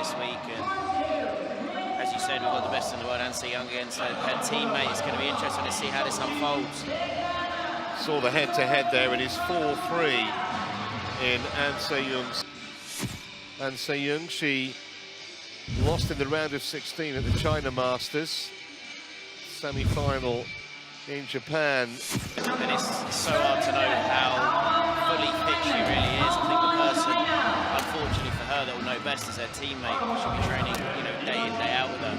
this week, and as you said, we've got the best in the world, An Se-young against her teammate. It's going to be interesting to see how this unfolds. Saw the head-to-head there. It is 4-3 in An Se-young's. An Se-young, she lost in the round of 16 at the China Masters semi-final in Japan. And it's so hard to know how fully fit she really is. I think the person, unfortunately for her, that will know best is her teammate. She'll be training, you know, day in, day out with her.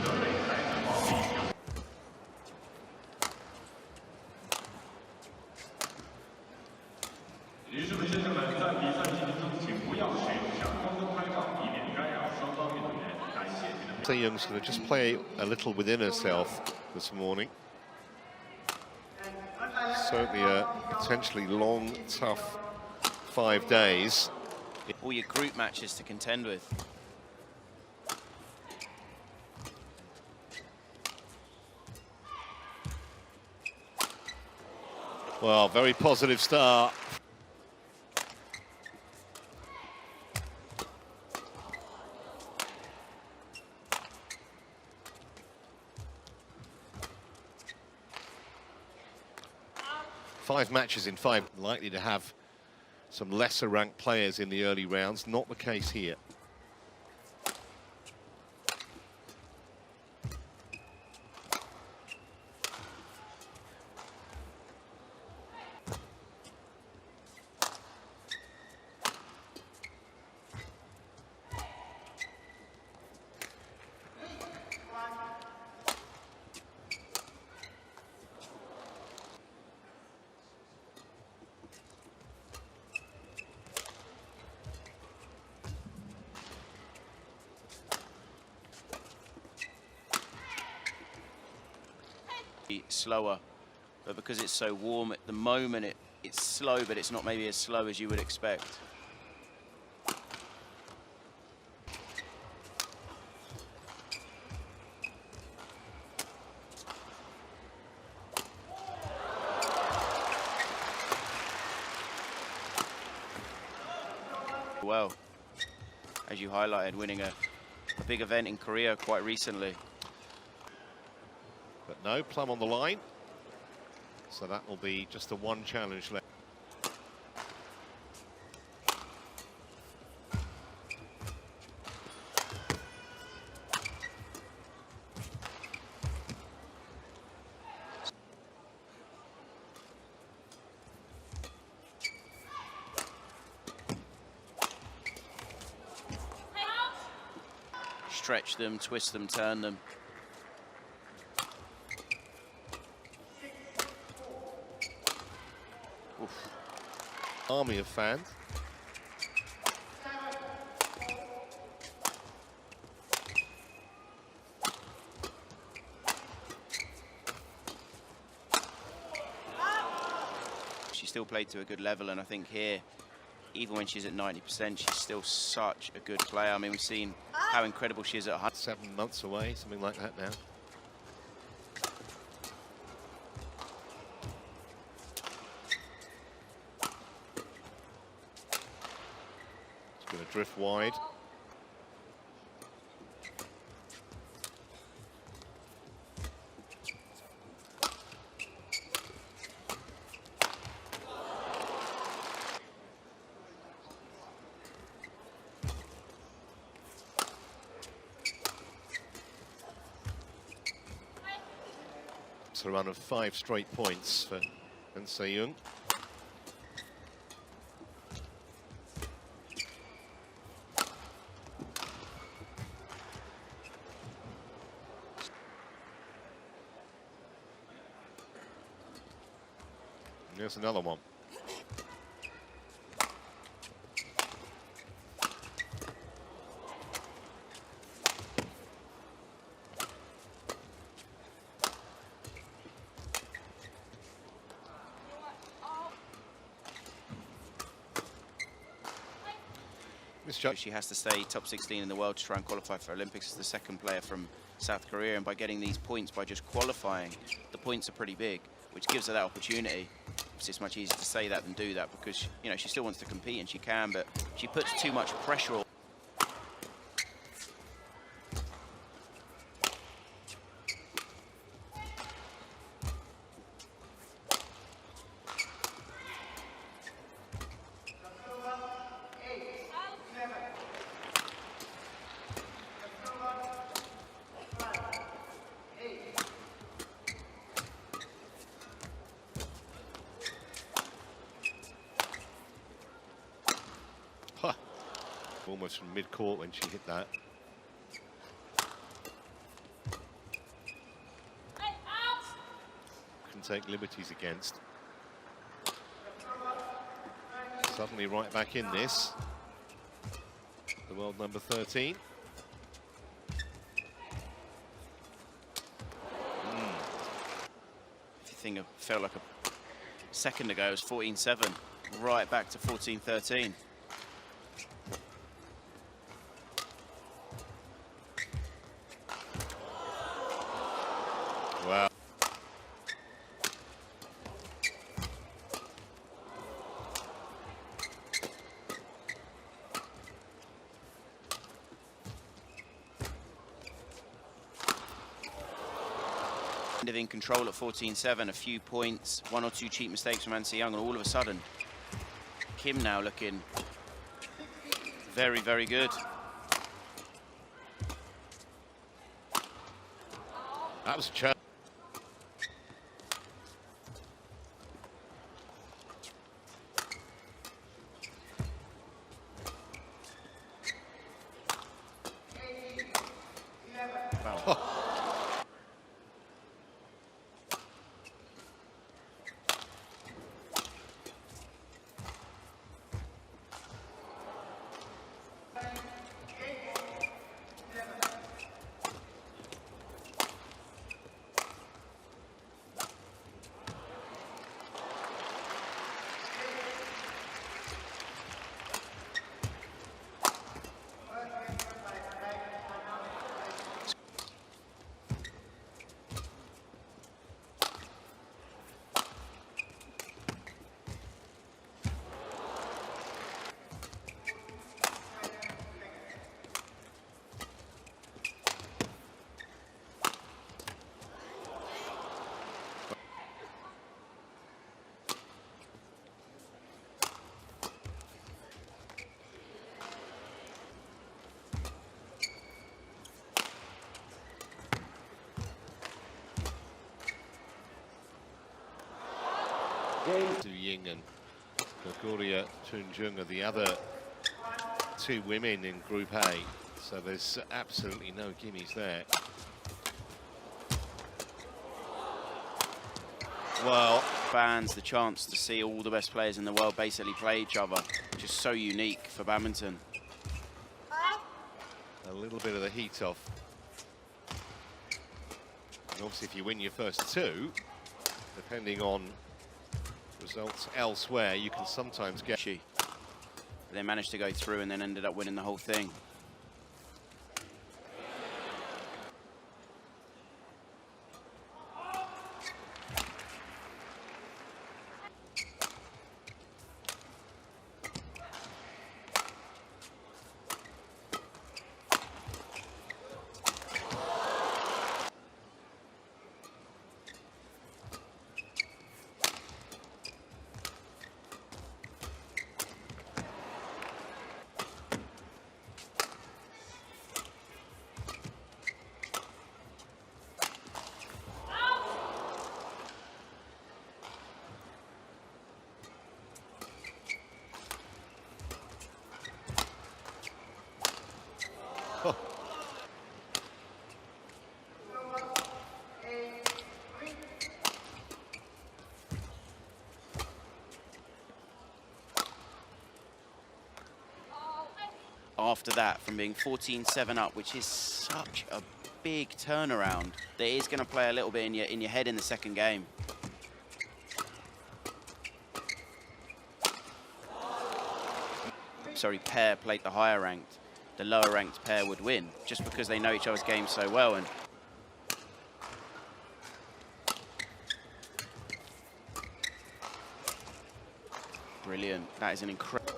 Se-young's going to just play a little within herself this morning. Certainly a potentially long, tough 5 days. All your group matches to contend with. Well, very positive start. Five matches in 5, likely to have some lesser ranked players in the early rounds. Not the case here. Slower, but because it's so warm at the moment, it's slow, but it's not maybe as slow as you would expect. Well, as you highlighted, winning a big event in Korea quite recently. But no, plum on the line. So that will be just the one challenge left. Stretch them, twist them, turn them. Oof. Army of fans. She still played to a good level, and I think here, even when she's at 90%, she's still such a good player. I mean, we've seen how incredible she is at 100. 7 months away, something like that now. It's going to drift wide. It's a run of 5 straight points for An Se-young. There's another one. She has to stay top 16 in the world to try and qualify for Olympics as the second player from South Korea, and by getting these points, by just qualifying, the points are pretty big, which gives her that opportunity. It's much easier to say that than do that, because you know she still wants to compete and she can, but she puts too much pressure on. Almost from mid-court when she hit that. Can take liberties against. Suddenly right back in this. The world number 13. If you think it felt like a second ago, it was 14-7, right back to 14-13. Wow. In control at 14-7, a few points, 1 or 2 cheap mistakes from An Se Young, and all of a sudden, Kim now looking very, very good. That was a chance. Wow. Du Ying and Gregoria Tunjung are the other 2 women in Group A, so there's absolutely no gimmies there. Well, fans the chance to see all the best players in the world basically play each other, which is so unique for badminton. A little bit of the heat off. And obviously if you win your first 2, depending on results elsewhere, you can sometimes get... They managed to go through and then ended up winning the whole thing. After that, from being 14-7 up, which is such a big turnaround, that is going to play a little bit in your head in the second game. Sorry, pair played the higher ranked. The lower ranked pair would win, just because they know each other's games so well. And brilliant. That is an incredible...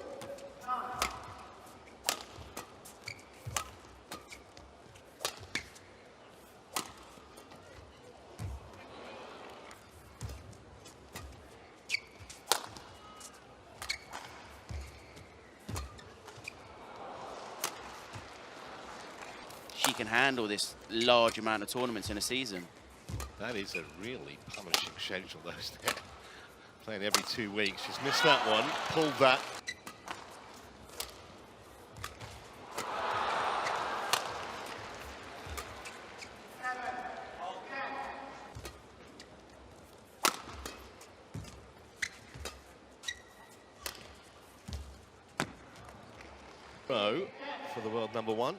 She can handle this large amount of tournaments in a season. That is a really punishing schedule, those there. Playing every 2 weeks. She's missed that one, pulled that. Pro for the world number one.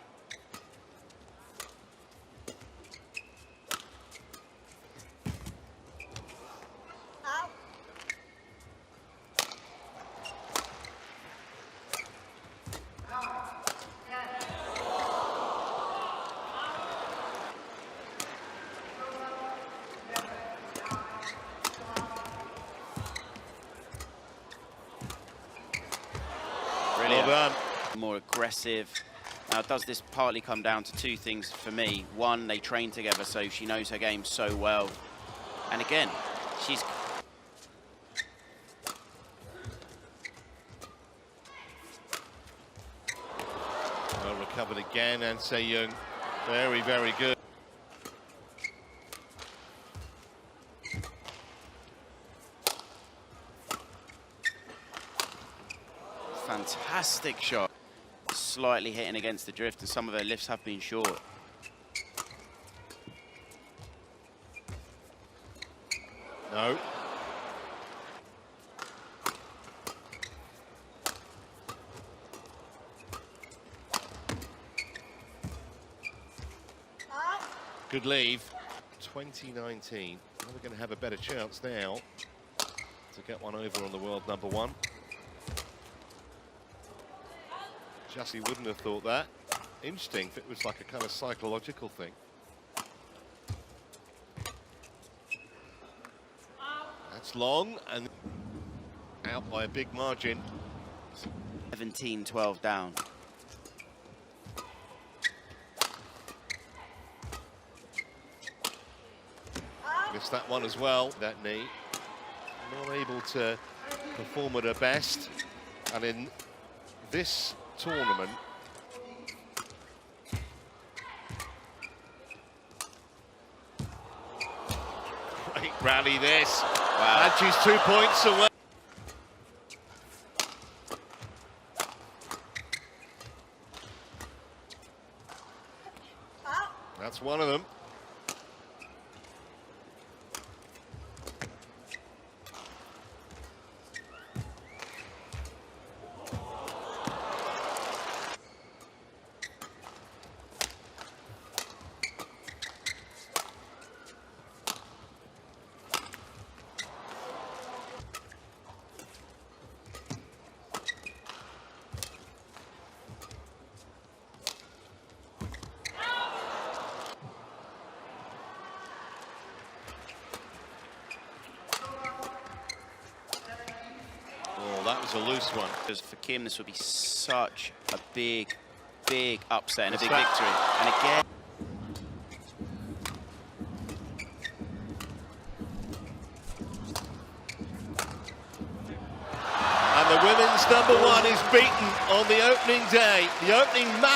Brilliant. Well done. More aggressive. Now, does this partly come down to two things for me? One, they train together, so she knows her game so well. And again, she's... Well recovered again, and Se-Young, very, very good. Fantastic shot. Slightly hitting against the drift, and some of her lifts have been short. No. Good leave. 2019. We're going to have a better chance now to get one over on the world number one. Jussie wouldn't have thought that. Instinct, it was like a kind of psychological thing. That's long and out by a big margin. 17-12 down. Missed that one as well, that knee. Not able to perform at her best. And in this tournament, great rally this. Wow. And she's 2 points away. That's one of them. Oh, that was a loose one. Because for Kim, this would be such a big, big upset and a big victory. And again... And the women's number one is beaten on the opening day, the opening match.